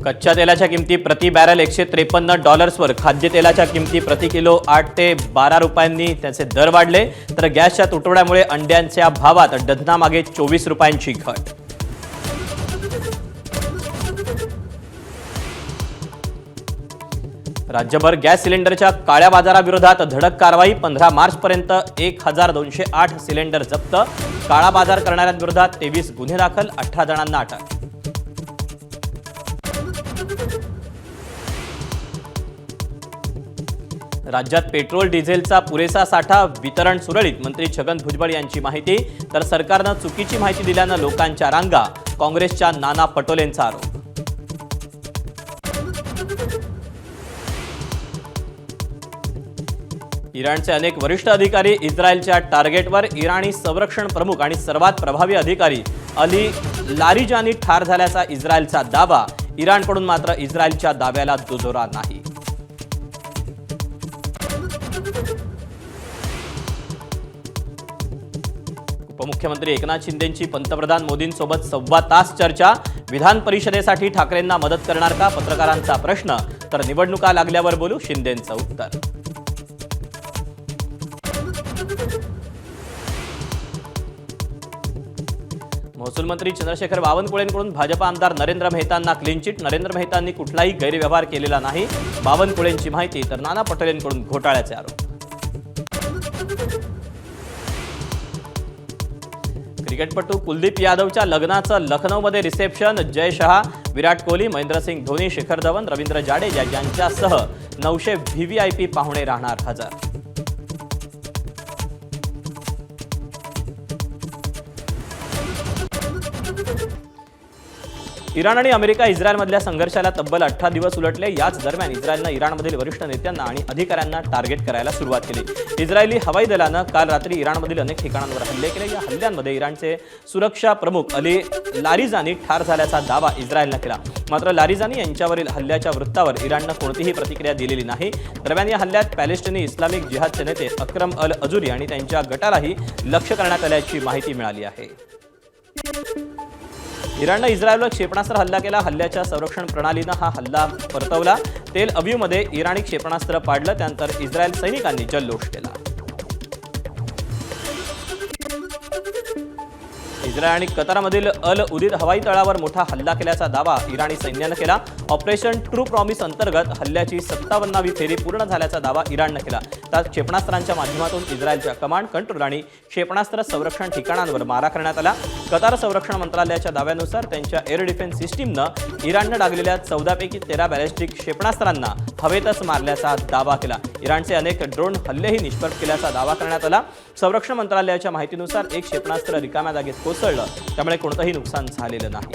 कच्च्या तेलाच्या किमती प्रति बॅरल $153वर, खाद्यतेलाच्या किमती प्रति किलो 8 ते 12 रुपयांनी त्याचे दर वाढले, तर गॅसच्या तुटवड्यामुळे अंड्यांच्या भावात डझनामागे 24 रुपयांची घट. राज्यभर गॅस सिलेंडरच्या काळ्या बाजाराविरोधात धडक कारवाई. 15 मार्चपर्यंत 1208 सिलेंडर जप्त. काळा बाजार करणाऱ्यांविरोधात 23 गुन्हे दाखल, 18 जणांना अटक. राज्यात पेट्रोल डिझेलचा पुरेसा साठा, वितरण सुरळीत. मंत्री छगन भुजबळ यांची माहिती. तर सरकारनं चुकीची माहिती दिल्यानं लोकांच्या रांगा, काँग्रेसच्या नाना पटोलेंचा आरोप. इराणचे अनेक वरिष्ठ अधिकारी इस्रायलच्या टार्गेटवर. इराणी संरक्षण प्रमुख आणि सर्वात प्रभावी अधिकारी अली लारिजानी ठार झाल्याचा इस्रायलचा दावा. इराणकडून मात्र इस्रायलच्या दाव्याला दुजोरा नाही. उपमुख्यमंत्री एकनाथ शिंदेंची पंतप्रधान मोदींसोबत 1.25 तास चर्चा. विधान परिषदेसाठी ठाकरेंना मदत करणार का, पत्रकारांचा प्रश्न. तर निवडणुका लागल्यावर बोलू, शिंदेंचं उत्तर. महसूल मंत्री चंद्रशेखर बावनकुळेंकडून भाजपा आमदार नरेंद्र मेहतांना क्लीन चिट. नरेंद्र मेहतांनी कुठलाही गैरव्यवहार केलेला नाही, बावनकुळेंची माहिती. तर नाना पटोलेंकडून घोटाळ्याचे आरोप. क्रिकेटपटू कुलदीप यादवच्या लग्नाचं लखनौमध्ये रिसेप्शन. जय शहा, विराट कोहली, महेंद्रसिंग धोनी, शिखर धवन, रवींद्र जाडेजा यांच्यासह 900 व्हीव्हीआयपी पाहुणे राहणार हजर. इराण आणि अमेरिका इस्रायलमधल्या संघर्षाला तब्बल 18 दिवस उलटले. याच दरम्यान इस्रायलनं इराणमधील वरिष्ठ नेत्यांना आणि अधिकाऱ्यांना टार्गेट करायला सुरुवात केली. इस्रायली हवाई दलानं काल रात्री इराणमधील अनेक ठिकाणांवर हल्ले केले. या हल्ल्यांमध्ये इराणचे सुरक्षा प्रमुख अली लारिजानी ठार झाल्याचा दावा इस्रायलनं केला. मात्र लारिजानी यांच्यावरील हल्ल्याच्या वृत्तावर इराणनं कोणतीही प्रतिक्रिया दिलेली नाही. दरम्यान या हल्ल्यात पॅलेस्टिनी इस्लामिक जिहादचे नेते अक्रम अल अजुरी आणि त्यांच्या गटालाही लक्ष्य करण्यात आल्याची माहिती मिळाली आहे. इराणनं इस्रायलवर क्षेपणास्त्र हल्ला केला. हल्ल्याच्या संरक्षण प्रणालीनं हा हल्ला परतवला. तेल अवीवमध्ये इराणी क्षेपणास्त्र पाडलं, त्यानंतर इस्रायल सैनिकांनी जल्लोष केला. इस्रायल आणि कतारमधील अल उदीद हवाई तळावर मोठा हल्ला केल्याचा दावा इराणी सैन्यानं केला. ऑपरेशन ट्रू प्रॉमिस अंतर्गत हल्ल्याची 57वी फेरी पूर्ण झाल्याचा दावा इराणनं केला. त्यात क्षेपणास्त्रांच्या माध्यमातून इस्रायलच्या कमांड, कंट्रोल आणि क्षेपणास्त्र संरक्षण ठिकाणांवर मारा करण्यात आला. कतार संरक्षण मंत्रालयाच्या दाव्यानुसार त्यांच्या एअर डिफेन्स सिस्टीमनं इराणनं डागलेल्या 14 पैकी 13 बॅलिस्टिक क्षेपणास्त्रांना हवेतच मारल्याचा दावा केला. इराणचे अनेक ड्रोन हल्लेही निष्प्रभ केल्याचा दावा करण्यात आला. संरक्षण मंत्रालयाच्या माहितीनुसार एक क्षेपणास्त्र रिकाम्या जागेत कोसळलं, त्यामुळे कोणतंही नुकसान झालेलं नाही.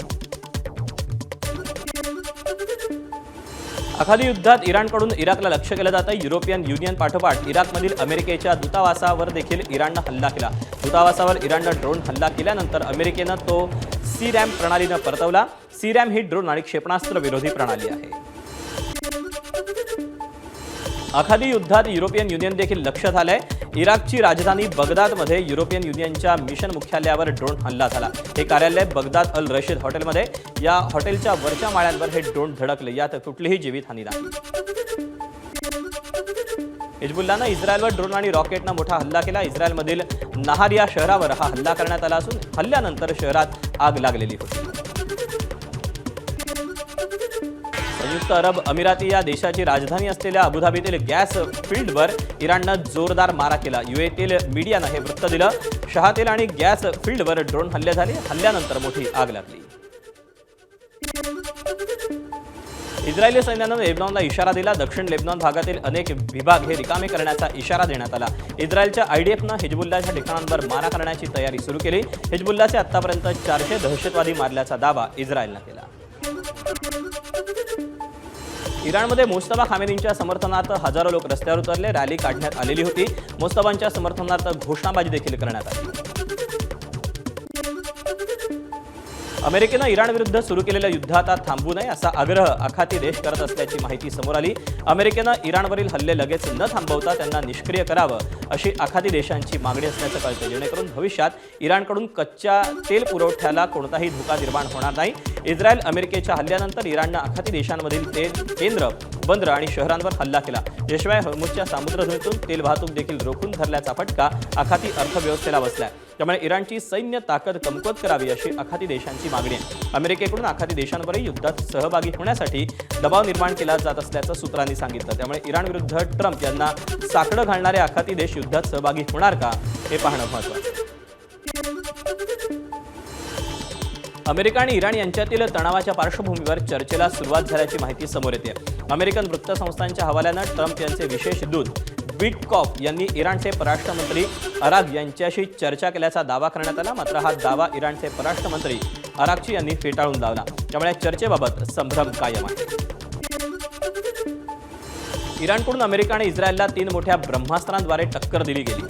आखाती युद्धात इराणकडून इराकला लक्ष्य केलं जातं. युरोपियन युनियन पाठोपाठ इराकमधील अमेरिकेच्या दूतावासावर देखील इराणनं हल्ला केला. दूतावासावर इराणनं ड्रोन हल्ला केल्यानंतर अमेरिकेनं तो सी-रॅम प्रणालीनं परतवला. सी-रॅम ही ड्रोन आणि क्षेपणास्त्र विरोधी प्रणाली आहे. आखाती युद्धात युरोपियन युनियन देखील लक्ष्य झालंय. इराकची राजधानी बगदादमध्ये युरोपियन युनियनच्या मिशन मुख्यालयावर ड्रोन हल्ला झाला. हे कार्यालय बगदाद अल रशीद हॉटेलमध्ये. या हॉटेलच्या वरच्या माळ्यांवर हे ड्रोन धडकले. यात कुठलीही जीवितहानी नाही. हिजबुल्लानं इस्रायलवर ड्रोन आणि रॉकेटनं मोठा हल्ला केला. इस्रायलमधील नहारिया शहरावर हा हल्ला करण्यात आला असून हल्ल्यानंतर शहरात आग लागलेली होती. संयुक्त अरब अमिराती या देशाची राजधानी असलेल्या अबुधाबीतील गॅस फील्डवर इराणनं जोरदार मारा केला. यूएतील मीडियानं हे वृत्त दिलं. शहातेल आणि गॅस फील्डवर ड्रोन हल्ले झाले. हल्ल्यानंतर मोठी आग लागली. इस्रायली सैन्यानं लेबनॉनला इशारा दिला. दक्षिण लेबनॉन भागातील अनेक विभाग हे रिकामे करण्याचा इशारा देण्यात आला. इस्रायलच्या आयडीएफनं हिजबुल्लाच्या ठिकाणांवर मारा करण्याची तयारी सुरू केली. हिजबुल्लाचे आतापर्यंत 400 दहशतवादी मारल्याचा दावा इस्रायलनं केला. इराणमध्ये मुस्तफा खामेनींच्या समर्थनार्थ हजारो लोक रस्त्यावर उतरले. रॅली काढण्यात आलेली होती. मुस्तफांच्या समर्थनार्थ घोषणाबाजी देखील करण्यात आली. अमेरिकेनं इराणविरुद्ध सुरू केलेलं युद्ध आता थांबू नये असा आग्रह आखाती देश करत असल्याची माहिती समोर आली। अमेरिकेनं इराणवरील हल्ले लगेच न थांबवता त्यांना निष्क्रिय करावं अशी आखाती देशांची मागणी असल्याचं कळतं, जेणेकरून भविष्यात इराणकडून कच्च्या तेल पुरवठ्याला कोणताही धोका निर्माण होणार नाही। इस्रायल अमेरिकेच्या हल्ल्यानंतर इराणनं आखाती देशांमधील तेल केंद्र, बंदरं आणि शहरांवर हल्ला केला, याशिवाय हॉर्मुझच्या सामुद्रधुनीतून तेल वाहतूक देखील रोखून धरल्याचा फटका आखाती अर्थव्यवस्थेला बसलाय। त्यामुळे इराणची सैन्य ताकद कमकुवत करावी अशी आखाती देशांची मागणी आहे। अमेरिकेकडून आखाती देशांवरही युद्धात सहभागी होण्यासाठी दबाव निर्माण केला जात असल्याचं सूत्रांनी सांगितलं। त्यामुळे इराणविरुद्ध ट्रम्प यांना साकडं घालणारे आखाती देश युद्धात सहभागी होणार का हे पाहणं महत्त्वाचं आहे। अमेरिका आणि इराण यांच्यातील तणावाच्या पार्श्वभूमीवर चर्चेला सुरुवात झाल्याची माहिती समोर येते। अमेरिकन वृत्तसंस्थांच्या हवाल्यानं ट्रम्प यांचे विशेष दूत विटकॉफ यांनी इराणचे परराष्ट्रमंत्री अराग यांच्याशी चर्चा केल्याचा दावा करण्यात आला, मात्र हा दावा इराणचे परराष्ट्रमंत्री अरागची यांनी फेटाळून लावला। त्यामुळे चर्चेबाबत संभ्रम कायम आहे। इराणकडून अमेरिका आणि इस्रायलला 3 मोठ्या ब्रह्मास्त्रांद्वारे टक्कर दिली गेली।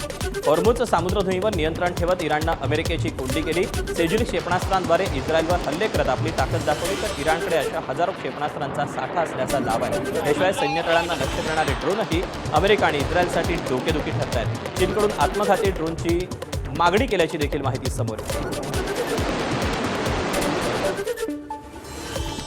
हॉर्मुझ सामुद्रधुनीवर नियंत्रण ठेवत इराणनं अमेरिकेची कोंडी केली। सेजिल क्षेपणास्त्रांद्वारे इस्रायलवर हल्ले करत आपली ताकद दाखवली, तर इराणकडे अशा हजारो क्षेपणास्त्रांचा साठा असल्याचा दावा आहे। याशिवाय सैन्यतळांना लक्ष्य करणारे ड्रोनही अमेरिका आणि इस्रायलसाठी डोकेदुखी ठरत आहेत। चीनकडून आत्मघाती ड्रोनची मागणी केल्याची देखील माहिती समोर येते।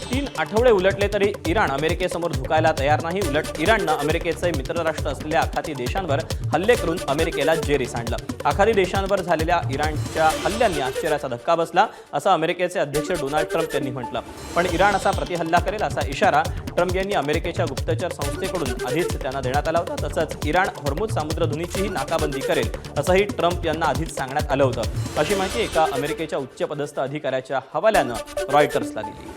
3 आठवडे उलटले तरी इराण अमेरिकेसमोर झुकायला तयार नाही। उलट इराणनं अमेरिकेचे मित्रराष्ट्र असलेल्या आखाती देशांवर हल्ले करून अमेरिकेला जेरीस आणलं। आखाती देशांवर झालेल्या इराणच्या हल्ल्यांनी आश्चर्याचा धक्का बसला असं अमेरिकेचे अध्यक्ष डोनाल्ड ट्रम्प यांनी म्हटलं। पण इराण असा प्रतिहल्ला करेल असा इशारा ट्रम्प यांनी अमेरिकेच्या गुप्तचर संस्थेकडून आधीच त्यांना देण्यात आला होता। तसंच इराण हॉर्मुझ सामुद्रधुनीचीही नाकाबंदी करेल असंही ट्रम्प यांना आधीच सांगण्यात आलं होतं, अशी माहिती एका अमेरिकेच्या उच्चपदस्थ अधिकाऱ्याच्या हवाल्यानं रॉयटर्सला दिली।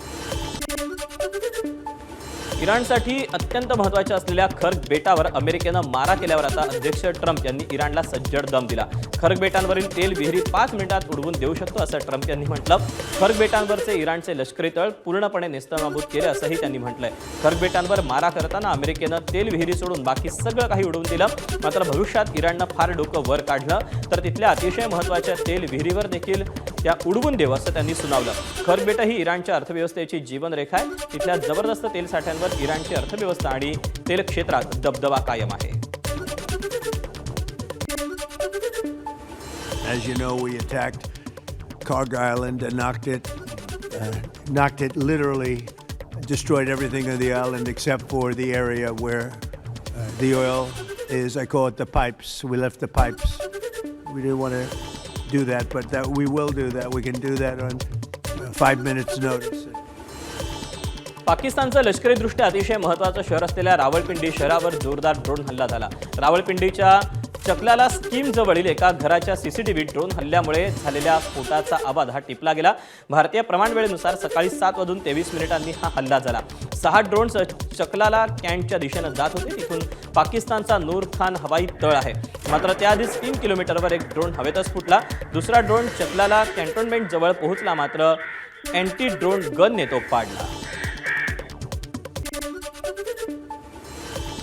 इराणसाठी अत्यंत महत्त्वाच्या असलेल्या खर्ग बेटावर अमेरिकेनं मारा केल्यावर आता अध्यक्ष ट्रम्प यांनी इराणला सज्जड दम दिला। खर्ग बेटांवरील तेल विहिरी 5 मिनिटात उडवून देऊ शकतो असं ट्रम्प यांनी म्हटलं। खर्ग बेटांवरचे इराणचे लष्करी तळ पूर्णपणे नेस्तनाबूत केले असंही त्यांनी म्हटलंय। खर्ग बेटांवर मारा करताना अमेरिकेनं तेल विहिरी सोडून बाकी सगळं काही उडवून दिलं, मात्र भविष्यात इराणनं फार डोकं वर काढलं तर तिथल्या अतिशय महत्त्वाच्या तेल विहिरीवर देखील त्या उडवून देऊ असं त्यांनी सुनावलं। खर्ग बेट ही इराणच्या अर्थव्यवस्थेची जीवनरेखा आहे। तिथल्या जबरदस्त तेल साठ्यांवर इराणची अर्थव्यवस्था आणि तेल क्षेत्रात दबदबा कायम आहे। As you know, we attacked Karg Island and knocked it literally, destroyed everything on the island except for the area where the oil is. I call it the pipes. We left the pipes. We didn't want to do that, but that we will do that. We can do that on 5 minutes notice. पाकिस्तानचं लष्करीदृष्ट्या अतिशय महत्त्वाचं शहर असलेल्या रावळपिंडी शहरावर जोरदार drone हल्ला झाला। रावळपिंडीच्या Chaklala scheme जवळील एका घराच्या सीसीटीव्हीत ड्रोन हल्ल्यामुळे झालेल्या स्फोटाचा आवाज हा टिपला गेला। भारतीय प्रमाण वेळेनुसार सकाळी 7:23 हा हल्ला झाला। 6 ड्रोन्स चकलाला कॅन्टच्या दिशेनं जात होते। तिथून पाकिस्तानचा नूर खान हवाई तळ आहे, मात्र त्याआधीच 3 किलोमीटरवर एक ड्रोन हवेतच फुटला। दुसरा ड्रोन चकलाला कॅन्टोन्मेंट जवळ पोहोचला, मात्र अँटी ड्रोन गनने तो पाडला।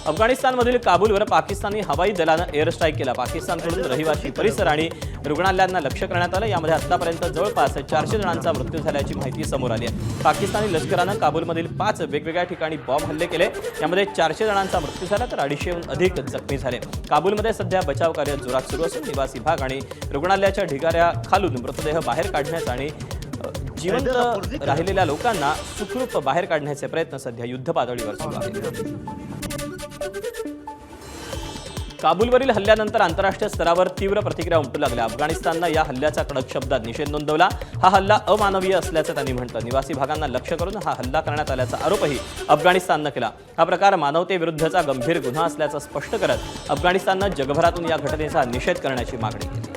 अफगाणिस्तानमधील काबूलवर पाकिस्तानी हवाई दलानं एअर स्ट्राईक केला। पाकिस्तानकडून रहिवासी परिसर आणि रुग्णालयांना लक्ष्य करण्यात आलं। यामध्ये आतापर्यंत जवळपास 400 जणांचा मृत्यू झाल्याची माहिती समोर आली आहे। पाकिस्तानी लष्करानं काबूलमधील 5 वेगवेगळ्या ठिकाणी बॉम्ब हल्ले केले। यामध्ये 400 जणांचा मृत्यू झाला तर 250हून अधिक जखमी झाले। काबूलमध्ये सध्या बचाव कार्य जोरात सुरू असून निवासी भाग आणि रुग्णालयाच्या ढिगाऱ्याखालून मृतदेह बाहेर काढण्याचा आणि जिवंत राहिलेल्या लोकांना सुखरूप बाहेर काढण्याचे प्रयत्न सध्या युद्धपातळीवर सुरू आहेत। काबूलवरील हल्ल्यानंतर आंतरराष्ट्रीय स्तरावर तीव्र प्रतिक्रिया उमटू लागल्या। अफगाणिस्ताननं या हल्ल्याचा कडक शब्दात निषेध नोंदवला। हा हल्ला अमानवीय असल्याचं त्यांनी म्हटलं। निवासी भागांना लक्ष्य करून हा हल्ला करण्यात आल्याचा आरोपही अफगाणिस्ताननं केला। हा प्रकार मानवतेविरुद्धचा गंभीर गुन्हा असल्याचं स्पष्ट करत अफगाणिस्ताननं जगभरातून या घटनेचा निषेध करण्याची मागणी केली।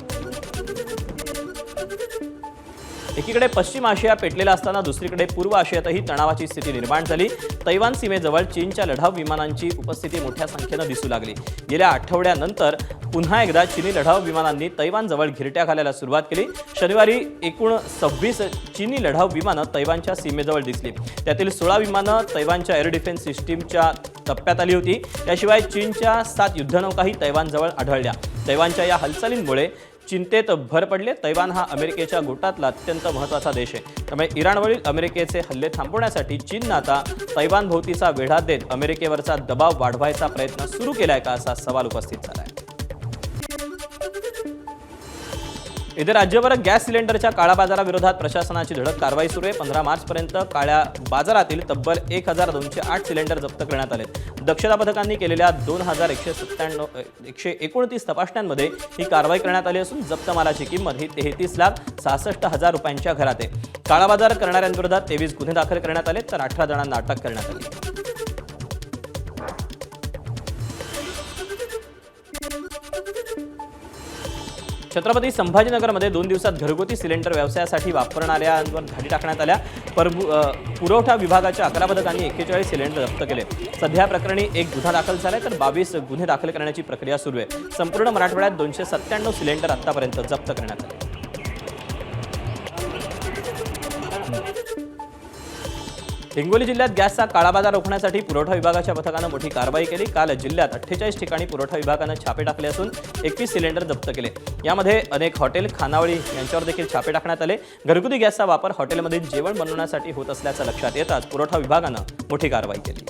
एकीकडे पश्चिम आशिया पेटलेला असताना दुसरीकडे पूर्व आशियातही तणावाची स्थिती निर्माण झाली। तैवान सीमेजवळ चीनच्या लढाऊ विमानांची उपस्थिती मोठ्या संख्येनं दिसू लागली। गेल्या आठवड्यानंतर पुन्हा एकदा चीनी लढाऊ विमानांनी तैवानजवळ घिरट्या घालायला सुरुवात केली। शनिवारी एकूण 26 चीनी लढाऊ विमानं तैवानच्या सीमेजवळ दिसली। त्यातील 16 विमानं तैवानच्या एअर डिफेन्स सिस्टीमच्या टप्प्यात आली होती। त्याशिवाय चीनच्या 7 युद्धनौकाही तैवानजवळ आढळल्या। तैवानच्या या हालचालींमुळे चिंतेत भर पडली आहे। तैवान हा अमेरिकेच्या गोटातला अत्यंत महत्त्वाचा देश आहे, त्यामुळे इराणवरील अमेरिकेचे हल्ले थांबवण्यासाठी चीननं आता तैवान भोवतीचा वेढा देत अमेरिकेवरचा दबाव वाढवायचा प्रयत्न सुरू केलाय का, असा सवाल उपस्थित झाला आहे। इथे राज्यभर गॅस सिलेंडरच्या काळा बाजाराविरोधात प्रशासनाची धडक कारवाई सुरू आहे। 15 मार्चपर्यंत काळ्या बाजारातील तब्बल 1208 सिलेंडर जप्त करण्यात आले। दक्षता पथकांनी केलेल्या 2129 तपासण्यांमध्ये ही कारवाई करण्यात आली असून जप्त मालाची किंमत ही 33,66,000 रुपयांच्या घरात आहे। काळा बाजार करणाऱ्यांविरोधात 23 गुन्हे दाखल करण्यात आले तर 18 जणांना अटक करण्यात आली। छत्रपती संभाजीनगरमध्ये 2 दिवसात घरगुती सिलेंडर व्यवसायासाठी वापरणाऱ्यांवर धाडी टाकण्यात आल्या। पुरवठा विभागाच्या 11 पथकांनी 41 सिलेंडर जप्त केले। सध्या प्रकरणी 1 गुन्हा दाखल झालाय तर 22 गुन्हे दाखल करण्याची प्रक्रिया सुरू आहे। संपूर्ण मराठवाड्यात 297 सिलेंडर आतापर्यंत जप्त करण्यात आले। हिंगोली जिल्ह्यात गॅसचा काळा बाजार रोखण्यासाठी पुरवठा विभागाच्या पथकानं मोठी कारवाई केली। काल जिल्ह्यात 48 ठिकाणी पुरवठा विभागानं छापे टाकले असून 21 सिलेंडर जप्त केले। यामध्ये अनेक हॉटेल, खानावळी यांच्यावर देखील छापे टाकण्यात आले। घरगुती गॅसचा वापर हॉटेलमध्ये जेवण बनवण्यासाठी होत असल्याचं लक्षात येताच पुरवठा विभागानं मोठी कारवाई केली।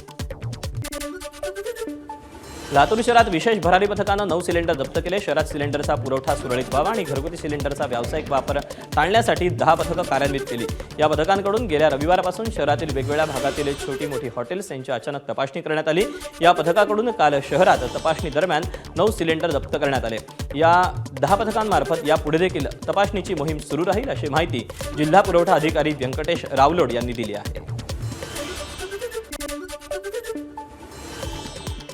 लातूर शहरात विशेष भरारी पथकानं 9 सिलेंडर जप्त केले। शहरात सिलेंडरचा पुरवठा सुरळीत व्हावा आणि घरगुती सिलेंडरचा व्यावसायिक वापर टाळण्यासाठी 10 पथकं कार्यान्वित केली। या पथकांकडून गेल्या रविवारपासून शहरातील वेगवेगळ्या भागातील छोटी मोठी हॉटेल्स यांची अचानक तपासणी करण्यात आली। या पथकाकडून काल शहरात तपासणी दरम्यान 9 सिलेंडर जप्त करण्यात आले। या 10 पथकांमार्फत यापुढे देखील तपासणीची मोहीम सुरू राहील, अशी माहिती जिल्हा पुरवठा अधिकारी व्यंकटेश रावलोड यांनी दिली आहे।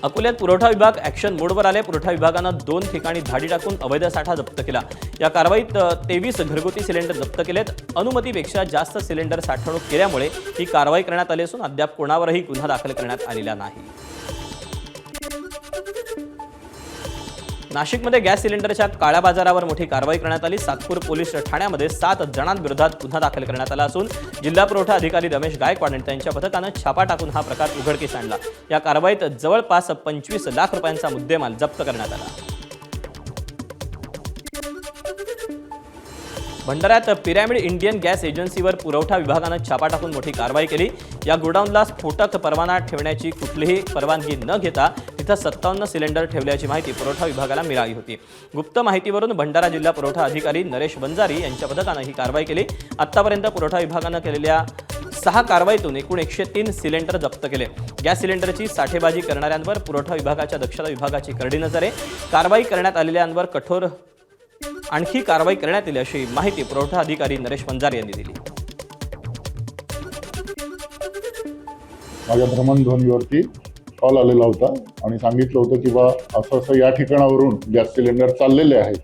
अकोल्यात पुरवठा विभाग ॲक्शन मोडवर आले। पुरवठा विभागानं 2 ठिकाणी धाडी टाकून अवैध साठा जप्त केला। या कारवाईत 23 घरगुती सिलेंडर जप्त केलेत। अनुमतीपेक्षा जास्त सिलेंडर साठवणूक केल्यामुळे ही कारवाई करण्यात आली असून अद्याप कोणावरही गुन्हा दाखल करण्यात आलेला नाही। नाशिकमध्ये गॅस सिलेंडरच्या काळ्या बाजारावर मोठी कारवाई करण्यात आली। सातपूर पोलीस ठाण्यामध्ये 7 जणांविरोधात गुन्हा दाखल करण्यात आला असून जिल्हा पुरवठा अधिकारी रमेश गायकवाड यांच्या पथकानं छापा टाकून हा प्रकार उघडकीस आणला। या कारवाईत जवळपास 25 लाख रुपयांचा मुद्देमाल जप्त करण्यात आला। भंडाऱ्यात पिरॅमिड इंडियन गॅस एजन्सीवर पुरवठा विभागानं छापा टाकून मोठी कारवाई केली। या गोडाऊनला स्फोटक परवाना ठेवण्याची कुठलीही परवानगी न घेता तिथं 57 सिलेंडर ठेवल्याची माहिती पुरवठा विभागाला मिळाली होती। गुप्त माहितीवरून भंडारा जिल्हा पुरवठा अधिकारी नरेश बंजारी यांच्या पथकानं ही कारवाई केली। आतापर्यंत पुरवठा विभागानं केलेल्या 6 कारवाईतून एकूण 103 सिलेंडर जप्त केले। गॅस सिलेंडरची साठेबाजी करणाऱ्यांवर पुरवठा विभागाच्या दक्षता विभागाची करडी नजर आहे। कारवाई करण्यात आलेल्यांवर कठोर आणखी कारवाई करण्यात येईल, अशी माहिती पुरवठा अधिकारी नरेश बंजारी यांनी दिली। माझ्या भ्रमणध्वनीवरती कॉल आलेला होता आणि सांगितलं होतं की बा असं या ठिकाणावरून गॅस सिलेंडर चाललेले आहेत।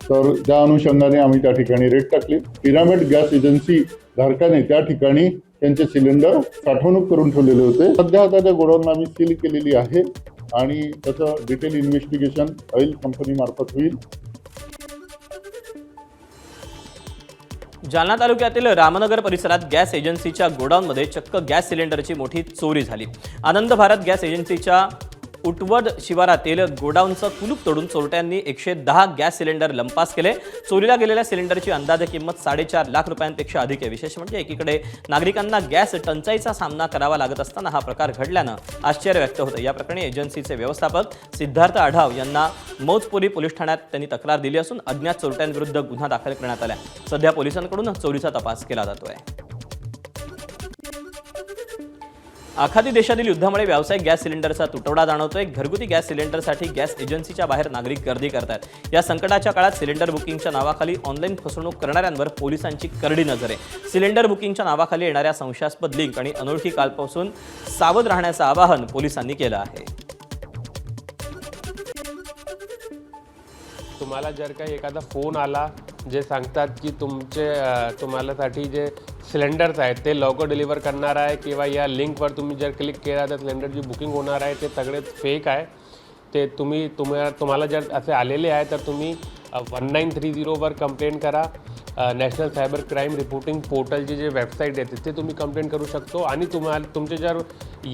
तर त्या अनुषंगाने आम्ही त्या ठिकाणी रेड टाकली। पिरॅमिड गॅस एजन्सी धारकाने त्या ठिकाणी त्यांचे सिलेंडर साठवणूक करून ठेवलेले होते। सध्या आता त्या गोडाऊनला आम्ही सील केलेली आहे आणि त्याचं डिटेल इन्व्हेस्टिगेशन ऑइल कंपनी मार्फत होईल। जालना तालुक्यातील रामनगर परिसरात गॅस एजन्सीच्या गोडाऊनमध्ये चक्क गॅस सिलेंडरची मोठी चोरी झाली। आनंद भारत गॅस एजन्सीच्या उटवड शिवारातील गोडाऊनचं कुलूप तोडून चोरट्यांनी 110 गॅस सिलेंडर लंपास केले। चोरीला गेलेल्या सिलेंडरची अंदाजे किंमत 4.5 लाख रुपयांपेक्षा अधिक आहे। विशेष म्हणजे एकीकडे नागरिकांना गॅस टंचाईचा सामना करावा लागत असताना हा प्रकार घडल्यानं आश्चर्य व्यक्त होतं। या प्रकरणी एजन्सीचे व्यवस्थापक सिद्धार्थ आढाव यांना मौजपुरी पोलीस ठाण्यात त्यांनी तक्रार दिली असून अज्ञात चोरट्यांविरुद्ध गुन्हा दाखल करण्यात आला। सध्या पोलिसांकडून चोरीचा तपास केला जातोय। आखाती देशातील युद्धामुळे व्यावसायिक गॅस सिलेंडरचा तुटवडा जाणवतोय। घरगुती गॅस सिलेंडरसाठी गॅस एजन्सीच्या बाहेर नागरिक गर्दी करतात। या संकटाच्या काळात सिलेंडर बुकिंगच्या नावाखाली ऑनलाईन फसवणूक करणाऱ्यांवर पोलिसांची करडी नजर आहे। सिलेंडर बुकिंगच्या नावाखाली येणाऱ्या संशयास्पद लिंक आणि अनोळखी कॉलपासून सावध राहण्याचं आवाहन पोलिसांनी केलं आहे। तुम्हाला जर काही एखादा फोन आला जे सांगतात की तुम्हालासाठी जे सिलेंडर्स आहेत ते लवकर डिलिव्हर करणार आहे किंवा या लिंकवर तुम्ही जर क्लिक केला तर सिलेंडरची बुकिंग होणार आहे, ते सगळे फेक आहे। ते तुम्हाला जर असे आलेले आहे तर तुम्ही 1930वर कंप्लेंट करा. नॅशनल सायबर क्राईम रिपोर्टिंग पोर्टलची जे वेबसाईट आहे तिथे तुम्ही कंप्लेंट करू शकतो. आणि तुमचे जर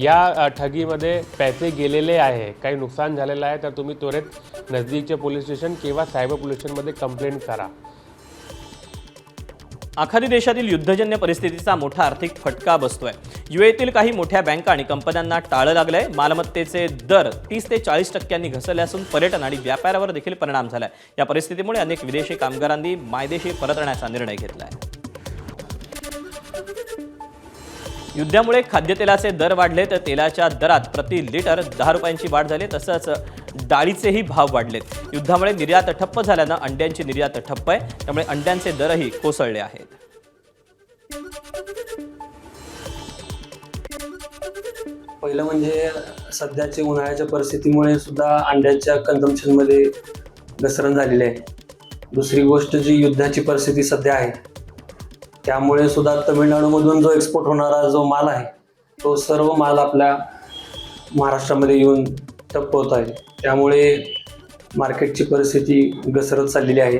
या ठगीमध्ये पैसे गेलेले आहे, काही नुकसान झालेलं आहे, तर तुम्ही त्वरित नजदीकचे पोलीस स्टेशन किंवा सायबर पोलीस स्टेशनमध्ये कंप्लेंट करा. आखाती देशातील युद्धजन्य परिस्थितीचा मोठा आर्थिक फटका बसतोय. UAEतील काही मोठ्या बँका आणि कंपन्यांना टाळं लागलंय. मालमत्तेचे दर 30 ते 40% घसरले असून पर्यटन आणि व्यापारावर देखील परिणाम झालाय. या परिस्थितीमुळे अनेक विदेशी कामगारांनी मायदेशी परतण्याचा निर्णय घेतलाय. युद्धामुळे खाद्यतेलाचे दर वाढले तर तेलाच्या दरात प्रति लिटर 10 रुपयांची वाढ झाली. तसंच डाळीचेही भाव वाढलेत. युद्धामुळे निर्यात ठप्प झाल्यानं अंड्यांची निर्यात ठप्प आहे. त्यामुळे अंड्यांचे दरही कोसळले आहेत. पहिलं म्हणजे सध्याच्या उन्हाळ्याच्या परिस्थितीमुळे सुद्धा अंड्याच्या कन्झम्पशनमध्ये घसरण झालेली आहे. दुसरी गोष्ट जी युद्धाची परिस्थिती सध्या आहे त्यामुळे सुद्धा तमिळनाडूमधून जो एक्सपोर्ट होणारा जो माल आहे तो सर्व माल आपल्या महाराष्ट्रामध्ये येऊन ठप्प होत आहे. त्यामुळे मार्केटची परिस्थिती घसरत चाललेली आहे.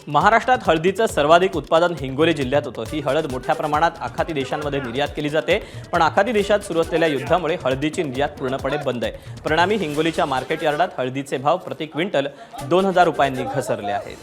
महाराष्ट्रात हळदीचं सर्वाधिक उत्पादन हिंगोली जिल्ह्यात होतं. ही हळद मोठ्या प्रमाणात आखाती देशांमध्ये निर्यात केली जाते. पण आखाती देशात सुरू असलेल्या युद्धामुळे हळदीची निर्यात पूर्णपणे बंद आहे. परिणामी हिंगोलीच्या मार्केट यार्डात हळदीचे भाव प्रति क्विंटल 2000 रुपयांनी घसरले आहेत.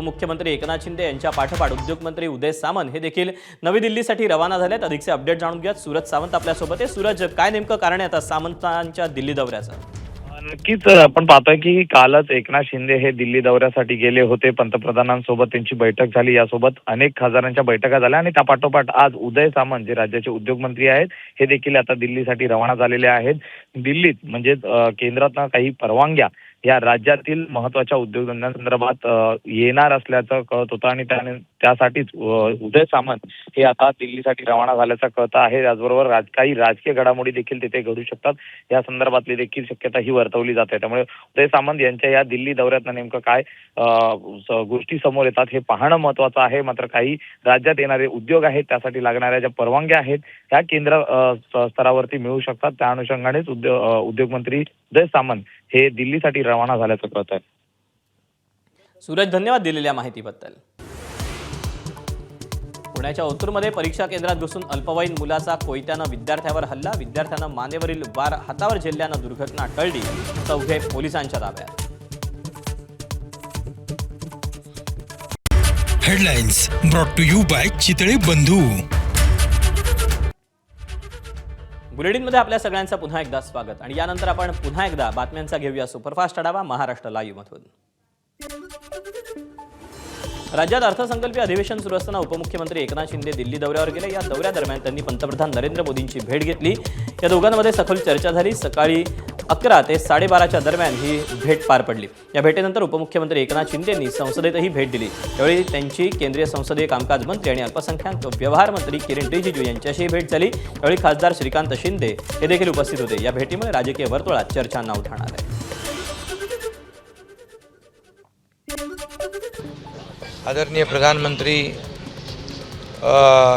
मुख्यमंत्री एकनाथ शिंदे यांच्या पाठोपाठ उद्योगमंत्री उदय सामंत हे देखील नवी दिल्लीसाठी रवाना झालेत. अधिकचे अपडेट जाणून घ्या. सूरज सावंत आपल्यासोबत आहे. सूरज, काय नेमकं कारण आहे आता सामंतांच्या दिल्ली दौऱ्याचं? नक्कीच आपण पाहतोय की कालच एकनाथ शिंदे हे दिल्ली दौऱ्यासाठी गेले होते. पंतप्रधानांसोबत त्यांची बैठक झाली. यासोबत अनेक खासदारांच्या बैठका झाल्या आणि त्या पाठोपाठ आज उदय सामंत जे राज्याचे उद्योगमंत्री आहेत हे देखील आता दिल्लीसाठी रवाना झालेले आहेत. दिल्लीत म्हणजे केंद्रातनं काही परवानग्या या राज्यातील महत्वाच्या उद्योगधंद्यांसंदर्भात येणार असल्याचं कळत होतं आणि त्यासाठीच उदय सामंत हे आता दिल्लीसाठी रवाना झाल्याचं कळतं आहे. त्याचबरोबर काही राजकीय घडामोडी देखील तिथे घडू शकतात या संदर्भातली देखील शक्यता ही वर्तवली जाते. त्यामुळे उदय सामंत यांच्या या दिल्ली दौऱ्यातनं नेमकं काय गोष्टी समोर येतात हे पाहणं महत्वाचं आहे. मात्र काही राज्यात येणारे उद्योग आहेत त्यासाठी लागणाऱ्या ज्या परवानग्या आहेत ह्या केंद्र स्तरावरती मिळू शकतात. त्या अनुषंगानेच उद्योगमंत्री उदय सामंत हे दिल्लीसाठी रवाना झाल्याचं कळत आहे. सूरज, धन्यवाद दिलेल्या माहितीबद्दल. पुण्याच्या ओतूरमध्ये परीक्षा केंद्रात घुसून अल्पवयीन मुलाचा कोयत्यानं विद्यार्थ्यावर हल्ला. विद्यार्थ्यानं मानेवरील वार हातावर झेलल्यानं दुर्घटना टळली. चौघे पोलिसांच्या ताब्यात. Headlines brought to you by Chitale Bandhu. बुलेटिनमध्ये आपल्या सगळ्यांचं पुन्हा एकदा स्वागत. आणि यानंतर आपण पुन्हा एकदा बातम्यांचा घेऊया सुपरफास्ट आढावा महाराष्ट्र लाईव्ह मधून. राज्यात अर्थसंकल्पीय अधिवेशन सुरू असताना उपमुख्यमंत्री एकनाथ शिंदे दिल्ली दौऱ्यावर गेले. या दौऱ्यादरम्यान त्यांनी पंतप्रधान नरेंद्र मोदींची भेट घेतली. या दोघांमध्ये सखोल चर्चा झाली. सकाळी 11 ते 12:30च्या दरम्यान ही भेट पार पडली. या भेटीनंतर उपमुख्यमंत्री एकनाथ शिंदेंनी संसदेतही भेट दिली. त्यावेळी त्यांची केंद्रीय संसदीय कामकाज मंत्री आणि अल्पसंख्याक व्यवहार मंत्री किरण रिजिजू यांच्याशी भेट झाली. त्यावेळी खासदार श्रीकांत शिंदे हे देखील उपस्थित होते. या भेटीमुळे राजकीय वर्तुळात चर्चांना उधाण आलंय. आदरणीय प्रधानमंत्री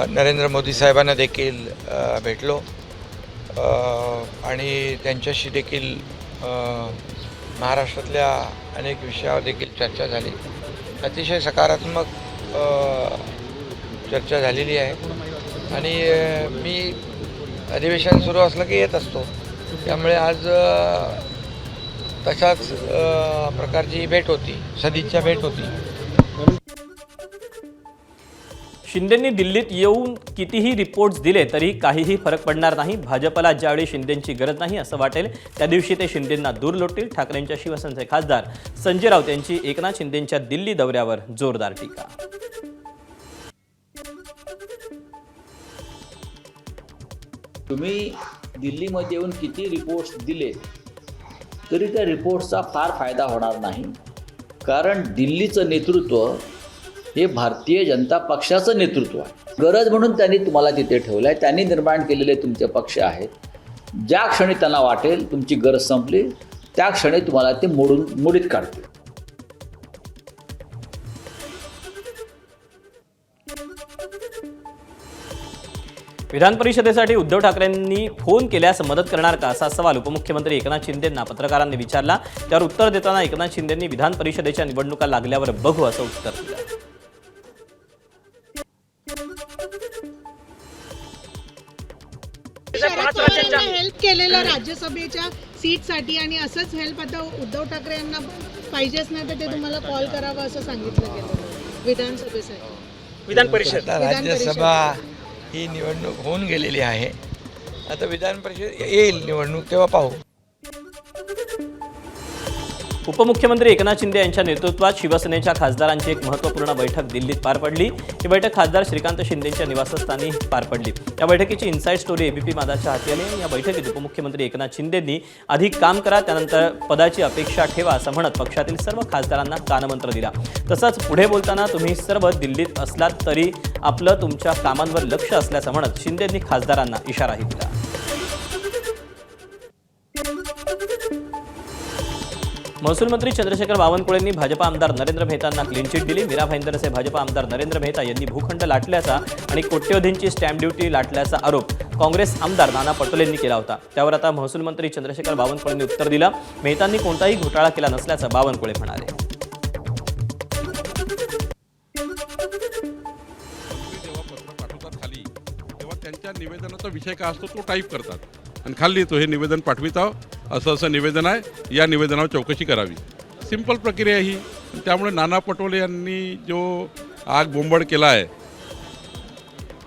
नरेंद्र मोदी साहेबांना देखील भेटलो आणि त्यांच्याशी देखील महाराष्ट्रातल्या अनेक विषयावर देखील चर्चा झाली. अतिशय सकारात्मक चर्चा झालेली आहे आणि मी अधिवेशन सुरू असलं की येत असतो. त्यामुळे आज तशाच प्रकारची भेट होती, सदिच्छा भेट होती. शिंदेंनी दिल्लीत येऊन कितीही रिपोर्ट्स दिले तरी काहीही फरक पडणार नाही. भाजपला ज्यावेळी शिंदेंची गरज नाही असं वाटेल त्या दिवशी ते शिंदेंना दूर लोटतील. ठाकरेंच्या शिवसेनेचे खासदार संजय राऊत यांची एकनाथ शिंदेंच्या दिल्ली दौऱ्यावर जोरदार टीका. तुम्ही दिल्लीमध्ये येऊन किती रिपोर्ट्स दिले तरी त्या रिपोर्ट्सचा फार फायदा होणार नाही. कारण दिल्लीचं नेतृत्व हे भारतीय जनता पक्षाचं नेतृत्व आहे. गरज म्हणून त्यांनी तुम्हाला तिथे ठेवलं आहे. त्यांनी निर्माण केलेले तुमचे पक्ष आहेत. ज्या क्षणी त्यांना वाटेल तुमची गरज संपली त्या क्षणी तुम्हाला ते मोडीत काढतील. विधान परिषदेसाठी उद्धव ठाकरेंनी फोन केल्यास मदत करणार का असा सवाल उपमुख्यमंत्री एकनाथ शिंदेंना पत्रकारांनी विचारला. त्यावर उत्तर देताना एकनाथ शिंदेंनी विधान परिषदेच्या निवडणुका लागल्यावर बघू असं उत्तर दिलं. हेल्प केलेलं राज्यसभेच्या सीटसाठी आणि असंच हेल्प आता उद्धव ठाकरे यांना पाहिजेच नाही तर ते तुम्हाला कॉल करावा असं सांगितलं गेलं विधानसभेसाठी. विधान परिषद राज्यसभा ही निवडणूक होऊन गेलेली आहे. आता विधान परिषद येईल निवडणूक तेव्हा पाहू. उपमुख्यमंत्री एकनाथ शिंदे यांच्या नेतृत्वात शिवसेनेच्या खासदारांची एक महत्त्वपूर्ण बैठक दिल्लीत पार पडली. ही बैठक खासदार श्रीकांत शिंदेंच्या निवासस्थानी पार पडली. या बैठकीची इनसाईड स्टोरी एबीपी माझाच्या हाती आली. या बैठकीत उपमुख्यमंत्री एकनाथ शिंदेंनी आधी काम करा त्यानंतर पदाची अपेक्षा ठेवा असं म्हणत पक्षातील सर्व खासदारांना कानमंत्र दिला. तसंच पुढे बोलताना तुम्ही सर्व दिल्लीत असलात तरी आपलं तुमच्या कामांवर लक्ष असल्याचं म्हणत शिंदेंनी खासदारांना इशाराही दिला. महसूल मंत्री चंद्रशेखर बावनकुळेंनी भाजपा आमदार नरेंद्र मेहतांना क्लीन चिट दिली. मीरा भाईंदरचे भाजपा आमदार नरेंद्र मेहता यांनी भूखंड लाटल्याचा आणि कोट्यवधींची स्टॅम्प ड्युटी लाटल्याचा आरोप काँग्रेस आमदार नाना पटोलेंनी केला होता. त्यावर आता महसूल मंत्री चंद्रशेखर बावनकुळेंनी उत्तर दिलं. मेहतांनी कोणताही घोटाळा केला नसल्याचं बावनकुळे म्हणाले. जेव्हा पत्र पाठवतात खाली तेव्हा त्यांच्या निवेदनाचा विषय काय असतो तो टाईप करतात आणि खाली तो हे निवेदन पाठवित आहो असं निवेदन आहे, या निवेदनावर चौकशी करावी. सिंपल प्रक्रिया ही. त्यामुळे नाना पटोले यांनी जो आग बोंबड केला आहे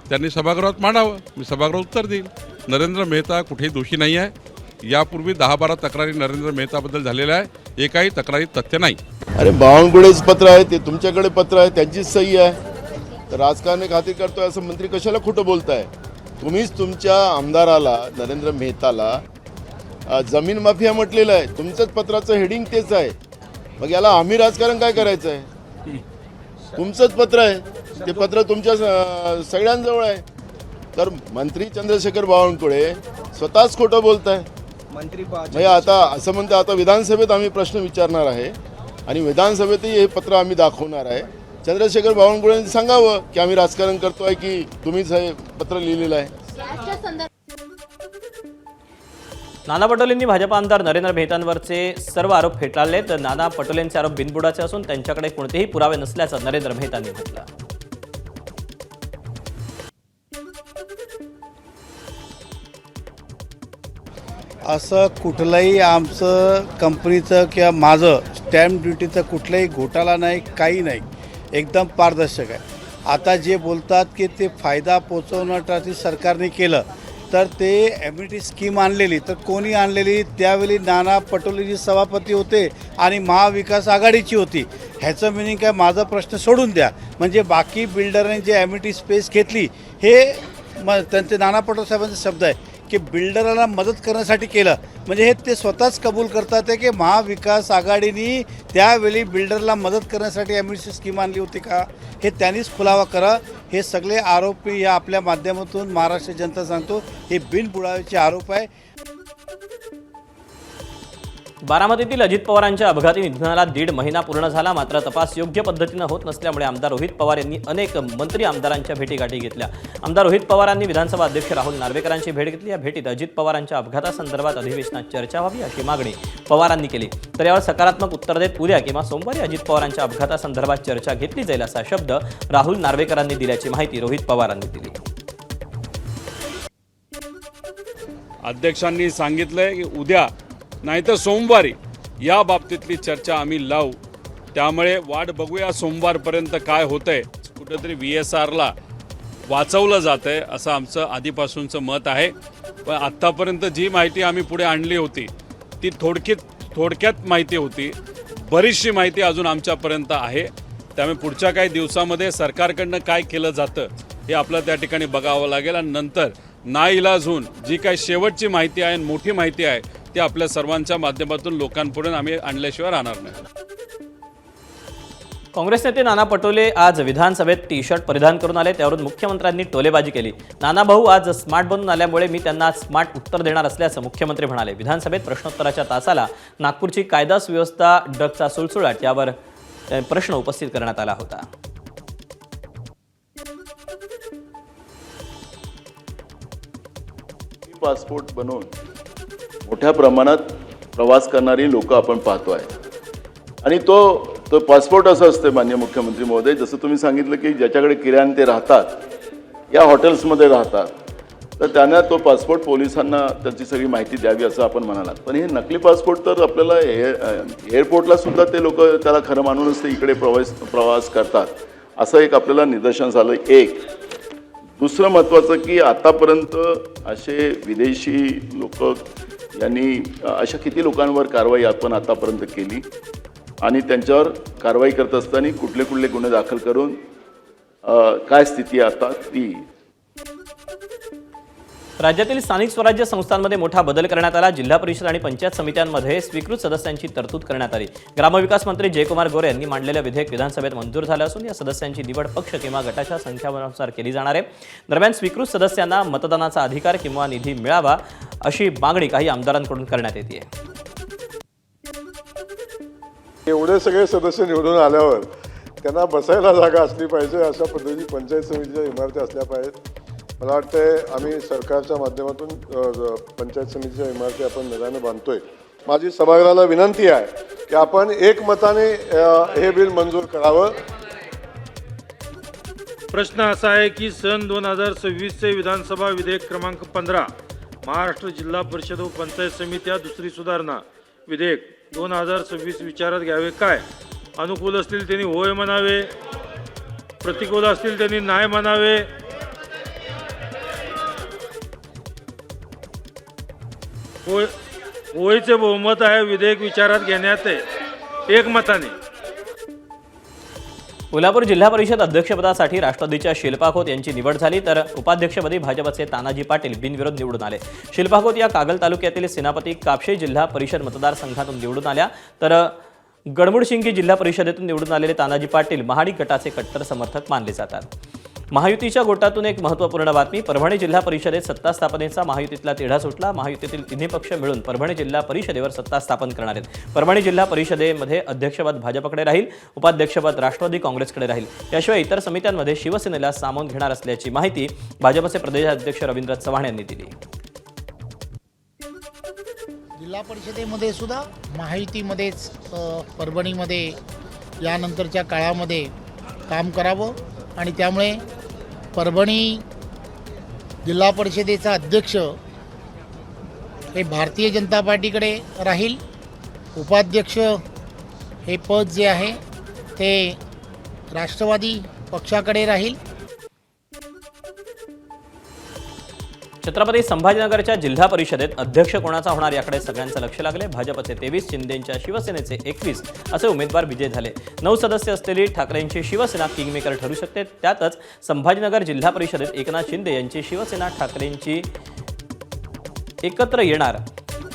त्यांनी सभागृहात मांडावं. मी सभागृहात उत्तर देईल. नरेंद्र मेहता कुठेही दोषी नाही आहे. यापूर्वी 10-12 तक्रारी नरेंद्र मेहताबद्दल झालेल्या आहे. एकाही तक्रारीत तथ्य नाही. अरे बावनकुळेच पत्र आहे ते, तुमच्याकडे पत्र आहे, त्यांचीच सही आहे. तर राजकारणी खात्री करतोय असं मंत्री कशाला खोटं बोलताय? तुम्हीच तुमच्या आमदाराला नरेंद्र मेहताला जमीन माफिया म्हटलेलं आहे. तुमचंच पत्राचं हेडिंग तेच आहे. मग याला आम्ही राजकारण काय करायचं आहे? तुमचंच पत्र आहे, ते पत्र तुमच्या सगळ्यांजवळ आहे. तर मंत्री चंद्रशेखर बावनकुळे स्वतःच खोटं बोलत आहे. म्हणजे आता असं म्हणतं आता विधानसभेत आम्ही प्रश्न विचारणार आहे आणि विधानसभेतही हे पत्र आम्ही दाखवणार आहे. चंद्रशेखर बावनकुळेंनी सांगावं की आम्ही राजकारण करतोय की तुम्हीच हे पत्र लिहिलेलं आहे. नाना पटोलेंनी भाजपा आमदार नरेंद्र मेहतांवरचे सर्व आरोप फेटाळले. तर नाना पटोलेंचे आरोप बिनबुडाचे असून त्यांच्याकडे कोणतेही पुरावे नसल्याचं नरेंद्र मेहतांनी म्हटलं. असं कुठलंही आमचं कंपनीचं किंवा माझं स्टॅम्प ड्युटीचं कुठलाही घोटाळा नाही, काही नाही. एकदम पारदर्शक आहे. आता जे बोलतात की ते फायदा पोचवण्यासाठी सरकारने केलं तर ते एम्युनिटी स्कीम आणलेली तर कोणी आणलेली? त्यावेळी नाना पटोलेजी सभापती होते आणि महाविकास आघाडीची होती. ह्याचं मिनिंग काय? माझा प्रश्न सोडून द्या. म्हणजे बाकी बिल्डरने जे एम्युनिटी स्पेस घेतली हे त्यांचे नाना पटोले साहेबांचे शब्द आहे की बिल्डराला मदत करण्यासाठी केलं. म्हणजे हे ते स्वतःच कबूल करतात आहे की महाविकास आघाडीने त्यावेळी बिल्डरला मदत करण्यासाठी एम्युनिटी स्कीम आणली होती का? हे त्यांनीच खुलावा करा. हे सगळे आरोपी या आपल्या माध्यमातून महाराष्ट्र जनता सांगतो हे बिनबुडावेचे आरोप आहे. बारामतीतील अजित पवारांच्या अपघाती निधनाला 1.5 महिना पूर्ण झाला. मात्र तपास योग्य पद्धतीनं होत नसल्यामुळे आमदार रोहित पवार यांनी अनेक मंत्री आमदारांच्या भेटीगाठी घेतल्या. आमदार रोहित पवारांनी विधानसभा अध्यक्ष राहुल नार्वेकरांची भेट घेतली. या भेटीत अजित पवारांच्या अपघातासंदर्भात अधिवेशनात चर्चा व्हावी अशी मागणी पवारांनी केली. तर यावर सकारात्मक उत्तर देत उद्या किंवा सोमवारी अजित पवारांच्या अपघातासंदर्भात चर्चा घेतली जाईल असा शब्द राहुल नार्वेकरांनी दिल्याची माहिती रोहित पवारांनी दिली. अध्यक्षांनी सांगितलंय की उद्या नाहीतर सोमवारी या बाबतीतली चर्चा आम्ही लावू. त्यामुळे वाट बघूया सोमवारपर्यंत काय होतंय. कुठेतरी VSRला वाचवलं जातंय असं आमचं आधीपासूनचं मत आहे. पण आत्तापर्यंत जी माहिती आम्ही पुढे आणली होती ती थोडक्यात माहिती होती. बरीचशी माहिती अजून आमच्यापर्यंत आहे. त्यामुळे पुढच्या काही दिवसामध्ये सरकारकडनं काय केलं जातं हे आपल्याला त्या ठिकाणी बघावं लागेल आणि नंतर नाईलाज होऊन जी काही शेवटची माहिती आहे मोठी माहिती आहे ती आपल्या सर्वांच्या माध्यमातून लोकांपुढे आम्ही आणल्याशिवाय राहणार नाही. काँग्रेस नेते नाना पटोले आज विधानसभेत टी-शर्ट परिधान करून आले. त्यावरून मुख्यमंत्र्यांनी टोलेबाजी केली. नाना भाऊ आज स्मार्ट बनून आल्यामुळे मी त्यांना स्मार्ट उत्तर देणार असल्याचं मुख्यमंत्री म्हणाले. विधानसभेत प्रश्नोत्तराच्या तासाला नागपूरची कायदा सुव्यवस्था, ड्रग्जचा सुळसुळाट यावर प्रश्न उपस्थित करण्यात आला होता. पासपोर्ट बनवून मोठ्या प्रमाणात प्रवास करणारी लोक आपण पाहतो आहे. आणि तो पासपोर्ट असं असते माननीय मुख्यमंत्री महोदय, जसं तुम्ही सांगितलं की ज्याच्याकडे किरायाने ते राहतात, या हॉटेल्समध्ये राहतात, तर त्यांना तो पासपोर्ट पोलिसांना त्याची सगळी माहिती द्यावी असं आपण म्हणालात. पण हे नकली पासपोर्ट तर आपल्याला एअरपोर्टला सुद्धा ते लोक त्याला खरं मानूनच ते इकडे प्रवास करतात, असं एक आपल्याला निदर्शनास आलं. एक दुसरं महत्त्वाचं की आतापर्यंत असे विदेशी लोक यांनी अशा किती लोकांवर कारवाई आपण आतापर्यंत केली आणि त्यांच्यावर कारवाई करत असताना कुठले कुठले गुन्हे दाखल करून काय स्थिती आता ती. राज्यातील स्थानिक स्वराज्य संस्थांमध्ये मोठा बदल करण्यात आला. जिल्हा परिषद आणि पंचायत समित्यांमध्ये स्वीकृत सदस्यांची तरतूद करण्यात आली. ग्रामविकास मंत्री जयकुमार गोरे यांनी मांडलेलं विधेयक विधानसभेत मंजूर झालं असून या सदस्यांची निवड पक्ष किंवा गटाच्या संख्यानुसार केली जाणार आहे. दरम्यान स्वीकृत सदस्यांना मतदानाचा अधिकार किंवा निधी मिळावा अशी मागणी काही आमदारांकडून करण्यात येते. एवढे सगळे सदस्य निवडून आल्यावर त्यांना बसायला जागा असली पाहिजे, अशा पद्धतीची पंचायत समितीच्या इमारती असल्या पाहिजेत. मला वाटतंय आम्ही सरकारच्या माध्यमातून पंचायत समितीच्या इमारती आपण नव्यानं बांधतोय. माझी सभागृहाला विनंती आहे की आपण एकमताने हे बिल मंजूर करावं. प्रश्न असा आहे की सन 2026चे विधानसभा विधेयक क्रमांक 15 महाराष्ट्र जिल्हा परिषद व पंचायत समित्या दुसरी सुधारणा विधेयक 2026 विचारात घ्यावे काय? अनुकूल असतील त्यांनी होय म्हणावे, प्रतिकूल असतील त्यांनी नाही म्हणावे. होयचे बहुमत आहे. विधेयक विचारात घेण्यात एकमताने. कोल्हापूर जिल्हा परिषद अध्यक्षपदासाठी राष्ट्रवादीच्या शिल्पा खोत यांची निवड झाली, तर उपाध्यक्षपदी भाजपचे तानाजी पाटील बिनविरोध निवडून आले. शिल्पा खोत या कागल तालुक्यातील सेनापती कापशे जिल्हा परिषद मतदारसंघातून निवडून आल्या, तर गडमुडशिंगी जिल्हा परिषदेतून निवडून आलेले तानाजी पाटील महाडिक गटाचे कट्टर समर्थक मानले जातात. महायुतीच्या गोटातून एक महत्त्वपूर्ण बातमी. परभणी जिल्हा परिषदेत सत्ता स्थापनेचा महायुतीतला तिढा सुटला. महायुतीतील तिन्ही पक्ष मिळून परभणी जिल्हा परिषदेवर सत्ता स्थापन करणार आहेत. परभणी जिल्हा परिषदेमध्ये अध्यक्षपद भाजपकडे राहील, उपाध्यक्षपद राष्ट्रवादी काँग्रेसकडे राहील. याशिवाय इतर समित्यांमध्ये शिवसेनेला सामावून घेणार असल्याची माहिती भाजपचे प्रदेशाध्यक्ष रवींद्र चव्हाण यांनी दिली. जिल्हा परिषदेमध्ये सुद्धा महायुतीमध्येच परभणीमध्ये यानंतरच्या काळामध्ये काम करावं आणि त्यामुळे परभणी जिल्हा परिषदेचा अध्यक्ष हे भारतीय जनता पार्टीकडे राहील. उपाध्यक्ष हे पद जे आहे ते राष्ट्रवादी पक्षाकडे राहील. छत्रपती संभाजीनगरच्या जिल्हा परिषदेत अध्यक्ष कोणाचा होणार याकडे सगळ्यांचं लक्ष लागले. भाजपचे 23, शिंदेंच्या शिवसेनेचे 21 असे उमेदवार विजयी झाले. 9 सदस्य असलेली ठाकरेंची शिवसेना किंगमेकर ठरू शकते. त्यातच संभाजीनगर जिल्हा परिषदेत एकनाथ शिंदे यांची शिवसेना ठाकरेंची एकत्र येणार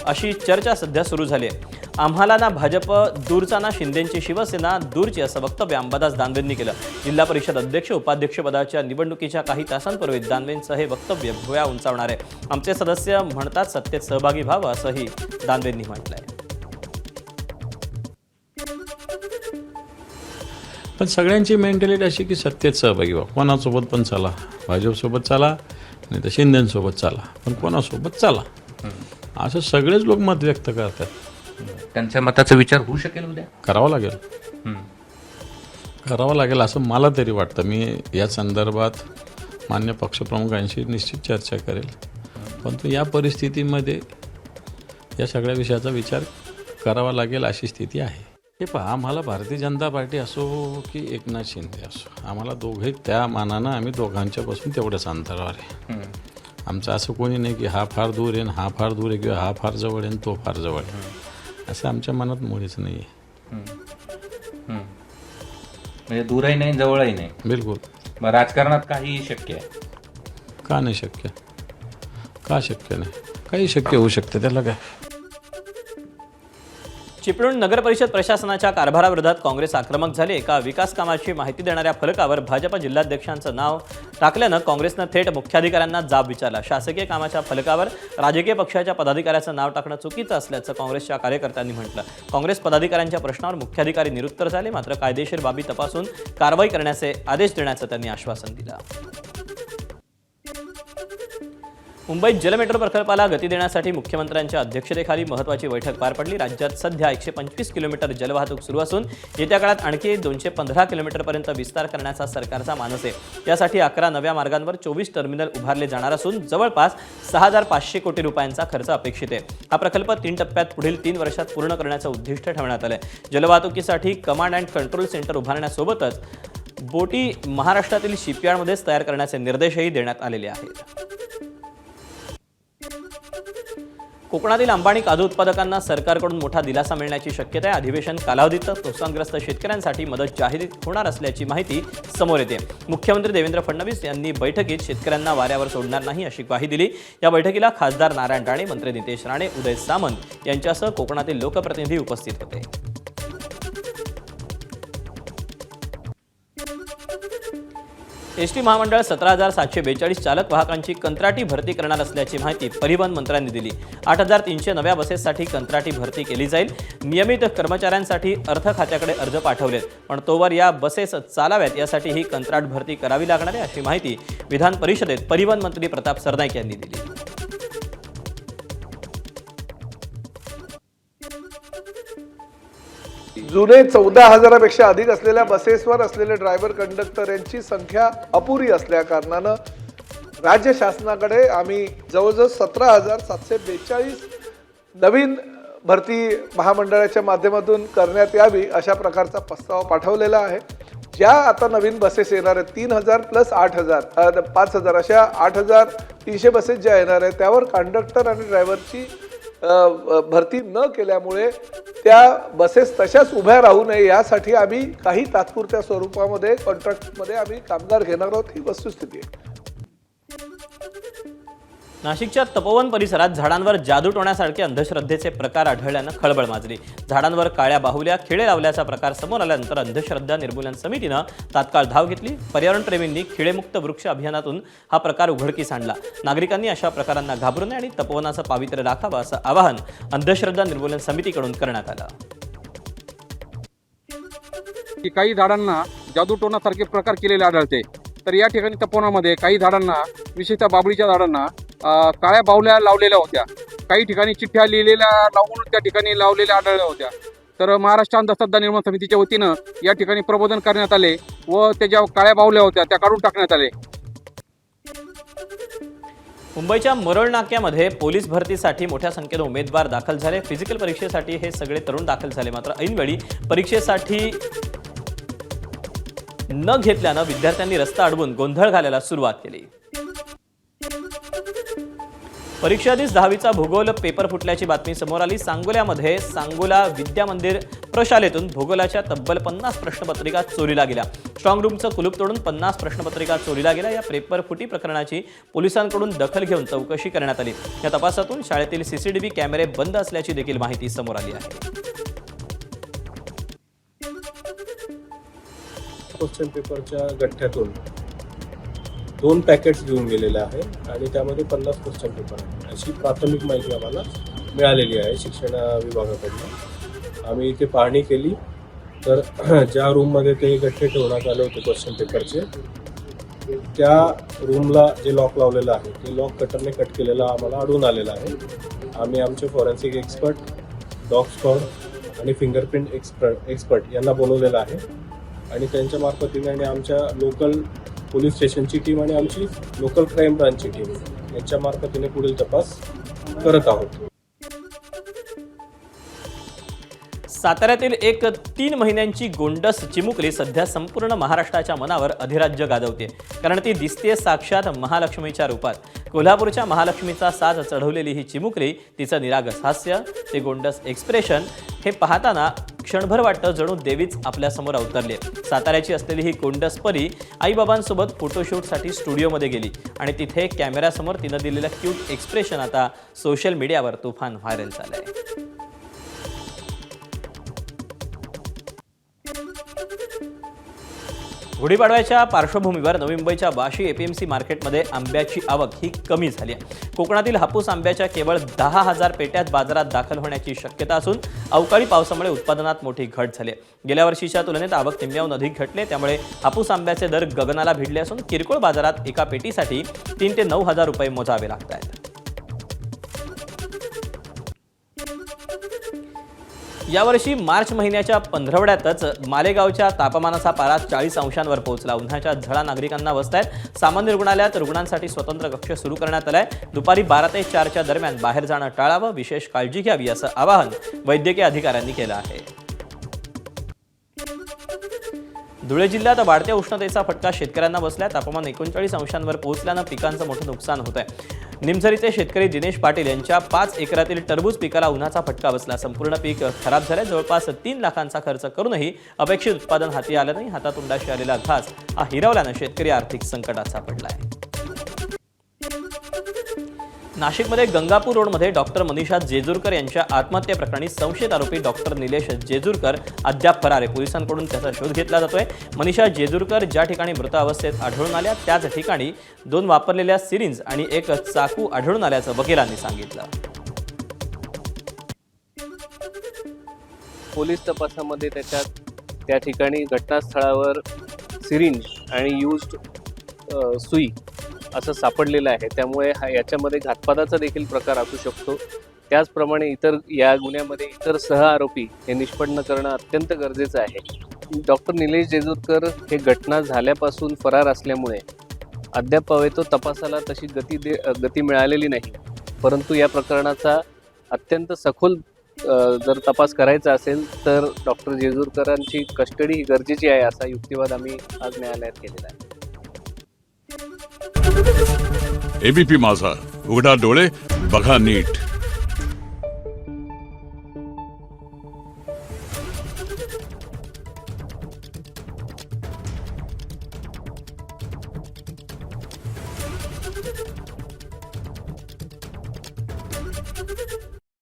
अशी चर्चा सध्या सुरू झाली आहे. आम्हाला ना भाजप दूरचा ना शिंदेंची शिवसेना दूरची असं वक्तव्य अंबादास दानवेंनी केलं. जिल्हा परिषद अध्यक्ष उपाध्यक्षपदाच्या निवडणुकीच्या काही तासांपूर्वी दानवेंचं हे वक्तव्य भुवया उंचावणार आहे. आमचे सदस्य म्हणतात सत्तेत सहभागी व्हावं असंही दानवेंनी म्हटलंय. पण सगळ्यांची मेंटॅलिटी अशी की सत्तेत सहभागी व्हा. कोणासोबत पण चला, भाजपसोबत चला नाही तर शिंदेसोबत चला, पण कोणासोबत चला असं सगळेच लोक मत व्यक्त करतात. त्यांच्या मताचा विचार होऊ शकेल उद्या? करावं लागेल असं मला तरी वाटतं. मी या संदर्भात मान्य पक्षप्रमुखांशी निश्चित चर्चा करेल, परंतु या परिस्थितीमध्ये या सगळ्या विषयाचा विचार करावा लागेल अशी स्थिती आहे. हे पहा, आम्हाला भारतीय जनता पार्टी असो की एकनाथ शिंदे असो, आम्हाला दोघे त्या मानानं आम्ही दोघांच्यापासून तेवढ्याच अंतरावर आहे. आमचं असं कोणी नाही की हा फार दूर आहे हा फार दूर आहे किंवा हा फार जवळ आहे तो फार जवळ आहे, असं आमच्या मनात मुळीच नाही आहे. म्हणजे दूरही नाही जवळही नाही. बिलकुल. मग राजकारणात काही शक्य आहे का? नाही शक्य. का शक्य नाही? काही शक्य होऊ शकते, त्याला काय. चिपळूण नगर परिषद प्रशासनाच्या कारभाराविरोधात काँग्रेस आक्रमक झाली. एका विकास कामाची माहिती देणाऱ्या फलकावर भाजप जिल्हाध्यक्षांचं नाव टाकल्यानं काँग्रेसनं थेट मुख्याधिकाऱ्यांना जाब विचारला. शासकीय कामाच्या फलकावर राजकीय पक्षाच्या पदाधिकाऱ्याचं नाव टाकणं चुकीचं असल्याचं काँग्रेसच्या कार्यकर्त्यांनी म्हटलं. काँग्रेस पदाधिकाऱ्यांच्या प्रश्नावर मुख्याधिकारी निरुत्तर झाले, मात्र कायदेशीर बाबी तपासून कारवाई करण्याचे आदेश देण्याचं त्यांनी आश्वासन दिलं. मुंबईत जलमेट्रो प्रकल्पाला गती देण्यासाठी मुख्यमंत्र्यांच्या अध्यक्षतेखाली महत्त्वाची बैठक पार पडली. राज्यात सध्या 125 किलोमीटर जलवाहतूक सुरू असून येत्या काळात आणखी 215 किलोमीटरपर्यंत विस्तार करण्याचा सरकारचा मानस आहे. यासाठी 11 नव्या मार्गांवर 24 टर्मिनल उभारले जाणार असून जवळपास 6,500 कोटी रुपयांचा खर्च अपेक्षित आहे. हा प्रकल्प 3 टप्प्यात पुढील 3 वर्षात पूर्ण करण्याचं उद्दिष्ट ठेवण्यात आलं आहे. जलवाहतुकीसाठी कमांड अँड कंट्रोल सेंटर उभारण्यासोबतच बोटी महाराष्ट्रातील शिपयार्डमध्येच तयार करण्याचे निर्देशही देण्यात आलेले आहेत. कोकणातील आंबा आणि काजू उत्पादकांना सरकारकडून मोठा दिलासा मिळण्याची शक्यता आहे. अधिवेशन कालावधीत नुकसानग्रस्त शेतकऱ्यांसाठी मदत जाहीर होणार असल्याची माहिती समोर येते. मुख्यमंत्री देवेंद्र फडणवीस यांनी बैठकीत शेतकऱ्यांना वाऱ्यावर सोडणार नाही अशी ग्वाही दिली. या बैठकीला खासदार नारायण राणे, मंत्री नितेश राणे, उदय सामंत यांच्यासह कोकणातील लोकप्रतिनिधी उपस्थित होते. एसटी महामंडळ 17,742 चालक वाहकांची कंत्राटी भरती करणार असल्याची माहिती परिवहन मंत्र्यांनी दिली. 8,300 नव्या बसेससाठी कंत्राटी भरती केली जाईल. नियमित कर्मचाऱ्यांसाठी अर्थ खात्याकडे अर्ज पाठवलेत, पण तोवर या बसेस चालाव्यात यासाठी ही कंत्राट भरती करावी लागणार आहे अशी माहिती विधान परिषदेत परिवहन मंत्री प्रताप सरनाईक यांनी दिली. जुने 14,000पेक्षा अधिक असलेल्या बसेसवर असलेले ड्रायव्हर कंडक्टर यांची संख्या अपुरी असल्या कारणानं राज्य शासनाकडे आम्ही जवळजवळ 17,742 नवीन भरती महामंडळाच्या माध्यमातून करण्यात यावी अशा प्रकारचा प्रस्ताव पाठवलेला आहे. ज्या आता नवीन बसेस येणार आहेत 3,000 प्लस 8,000 5,000 अशा 8,300 बसेस ज्या येणार आहेत त्यावर कंडक्टर आणि ड्रायव्हरची भरती न केल्यामुळे त्या बसेस तशाच उभ्या राहू नये यासाठी आम्ही काही तात्पुरत्या स्वरूपामध्ये कॉन्ट्रॅक्टमध्ये आम्ही कामगार घेणार आहोत ही वस्तुस्थिती आहे. नाशिकच्या तपोवन परिसरात झाडांवर जादू टोण्यासारखे अंधश्रद्धेचे प्रकार आढळल्यानं खळबळ माजली. झाडांवर काळ्या बाहुल्या, खिळे लावल्याचा प्रकार समोर आल्यानंतर अंधश्रद्धा निर्मूलन समितीनं तात्काळ धाव घेतली. पर्यावरणप्रेमींनी खिळेमुक्त वृक्ष अभियानातून हा प्रकार उघडकीस आणला. नागरिकांनी अशा प्रकारांना घाबरू नये आणि तपोवनाचं पावित्र्य राखावं असं आवाहन अंधश्रद्धा निर्मूलन समितीकडून करण्यात आलं. काही झाडांना जादू टोनासारखे प्रकार केलेले आढळते. तर या ठिकाणी तपोवनामध्ये काही झाडांना, विशेषतः बाबळीच्या झाडांना काळ्या बाहुल्या लावलेल्या होत्या. काही ठिकाणी चिठ्ठ्या लिहिलेल्या लावून त्या ठिकाणी लावलेल्या आढळल्या होत्या. तर महाराष्ट्र अंधश्रद्धा निर्मूलन समितीच्या वतीनं या ठिकाणी प्रबोधन करण्यात आले व त्या ज्या काळ्या बाहुल्या होत्या त्या काढून टाकण्यात आले. मुंबईच्या मरोळ नाक्यामध्ये पोलीस भरतीसाठी मोठ्या संख्येने उमेदवार दाखल झाले. फिजिकल परीक्षेसाठी हे सगळे तरुण दाखल झाले. मात्र ऐनवेळी परीक्षेसाठी न घेतल्यानं विद्यार्थ्यांनी रस्ता अडवून गोंधळ घालायला सुरुवात केली. परीक्षा आधीच 10वीचा भूगोल पेपर फुटल्याची बातमी समोर आली. सांगोल्यामध्ये सांगोला विद्या मंदिर प्रशालेतून भूगोलाच्या तब्बल 50 प्रश्नपत्रिका चोरीला गेल्या. स्ट्रॉंग रूमचं कुलूप तोडून 50 प्रश्नपत्रिका चोरीला गेल्या. या पेपर फुटी प्रकरणाची पोलिसांकडून दखल घेऊन चौकशी करण्यात आली. या तपासातून शाळेतील CCTV कॅमेरे बंद असल्याची देखील माहिती समोर आली आहे. क्वेश्चन पेपरच्या गठ्ठ्यातून 2 पॅकेट्स घेऊन गेलेले आहे आणि त्यामध्ये 50 क्वेश्चन पेपर आहे अशी प्राथमिक माहिती आम्हाला मिळालेली आहे शिक्षण विभागाकडून. आम्ही इथे पाहणी केली तर ज्या रूममध्ये ते गठ्ठे ठेवण्यात आले होते क्वेश्चन पेपरचे त्या रूमला जे लॉक लावलेलं आहे ते लॉक कटरने कट केलेलं आम्हाला आढळून आलेलं आहे. आम्ही आमचे फॉरेन्सिक एक्सपर्ट, डॉग स्क्वॉड आणि फिंगरप्रिंट एक्सपर्ट यांना बोलवलेलं आहे आणि त्यांच्या मार्फतीने आणि आमच्या लोकल पोलीस स्टेशनची टीम आणि आमची लोकल क्राईम ब्रांचची टीम यांच्या मार्फतीने पुढील तपास करत आहोत. साताऱ्यातील एक 3 महिन्यांची गोंडस चिमुकली सध्या संपूर्ण महाराष्ट्राच्या मनावर अधिराज्य गाजवते. कारण ती दिसते साक्षात महालक्ष्मीच्या रूपात. कोल्हापूरच्या महालक्ष्मीचा साज चढवलेली ही चिमुकली, तिचं निरागस हास्य, ते गोंडस एक्सप्रेशन हे पाहताना क्षणभर वाटतं जणू देवीच आपल्यासमोर अवतरली. साताऱ्याची असलेली ही गोंडस परी आईबाबांसोबत फोटोशूटसाठी स्टुडिओमध्ये गेली आणि तिथे कॅमेऱ्यासमोर तिनं दिलेलं क्यूट एक्सप्रेशन आता सोशल मीडियावर तुफान व्हायरल झालंय. गुढीपाडव्याच्या पार्श्वभूमीवर नवी मुंबईच्या वाशी एपीएमसी मार्केटमध्ये आंब्याची आवक ही कमी झाली आहे. कोकणातील हापूस आंब्याच्या केवळ 10,000 पेट्याच बाजारात दाखल होण्याची शक्यता असून अवकाळी पावसामुळे उत्पादनात मोठी घट झाली आहे. गेल्या वर्षीच्या तुलनेत आवक निम्म्याहून अधिक घटले, त्यामुळे हापूस आंब्याचे दर गगनाला भिडले असून किरकोळ बाजारात एका पेटीसाठी 3,000 ते 9,000 रुपये मोजावे लागत आहेत. यावर्षी मार्च महिन्याच्या पंधरवड्यातच मालेगावच्या तापमानाचा पारा 40 अंशांवर पोहोचला. उन्हाच्या झळा नागरिकांना बसतायत. सामान्य रुग्णालयात रुग्णांसाठी स्वतंत्र कक्ष सुरू करण्यात आलाय. दुपारी 12 ते 4च्या दरम्यान बाहेर जाणं टाळावं, विशेष काळजी घ्यावी असं आवाहन वैद्यकीय अधिकाऱ्यांनी केलं आहे. धुळे जिल्ह्यात वाढत्या उष्णतेचा फटका शेतकऱ्यांना बसला. तापमान 39 अंशांवर पोहोचल्यानं पिकांचं मोठं नुकसान होत आहे. निमसरीचे शेतकरी दिनेश पाटील यांच्या 5 एकरातील टरबूज पिकाला उन्हाचा फटका बसला. संपूर्ण पीक खराब झाले. जवळपास 3 लाखांचा खर्च करूनही अपेक्षित उत्पादन हाती आलं नाही. हातातोंडाशी आलेला घास हा हिरावल्यानं शेतकरी आर्थिक संकटात सापडला आहे. नाशिकमध्ये गंगापूर रोडमध्ये डॉक्टर मनीषा जेजूरकर यांच्या आत्महत्येप्रकरणी संशयित आरोपी डॉक्टर निलेश जेजूरकर अद्याप फरार आहे. पोलिसांकडून त्याचा शोध घेतला जातोय. मनीषा जेजूरकर ज्या ठिकाणी मृत अवस्थेत आढळून आल्या त्याच ठिकाणी 2 वापरलेल्या सिरिंज आणि 1 चाकू आढळून आल्याचं वकिलांनी सांगितलं. पोलीस तपासामध्ये त्या ठिकाणी घटनास्थळावर सिरिंज आणि युज्ड सुई असं सापडलेलं आहे. त्यामुळे याच्यामध्ये घातपाताचा देखील प्रकार असू शकतो. त्याचप्रमाणे या गुन्ह्यामध्ये इतर सह आरोपी हे निष्पन्न करणं अत्यंत गरजेचं आहे. डॉक्टर निलेश जेजूरकर हे घटना झाल्यापासून फरार असल्यामुळे अद्याप तो तपासाला तशी गती मिळालेली नाही. परंतु या प्रकरणाचा अत्यंत सखोल जर तपास करायचा असेल तर डॉक्टर जेजूरकरांची कस्टडी ही गरजेची आहे असा युक्तिवाद आम्ही आज न्यायालयात केलेला आहे. एबीपी माझा, उघडा डोळे बघा नीट.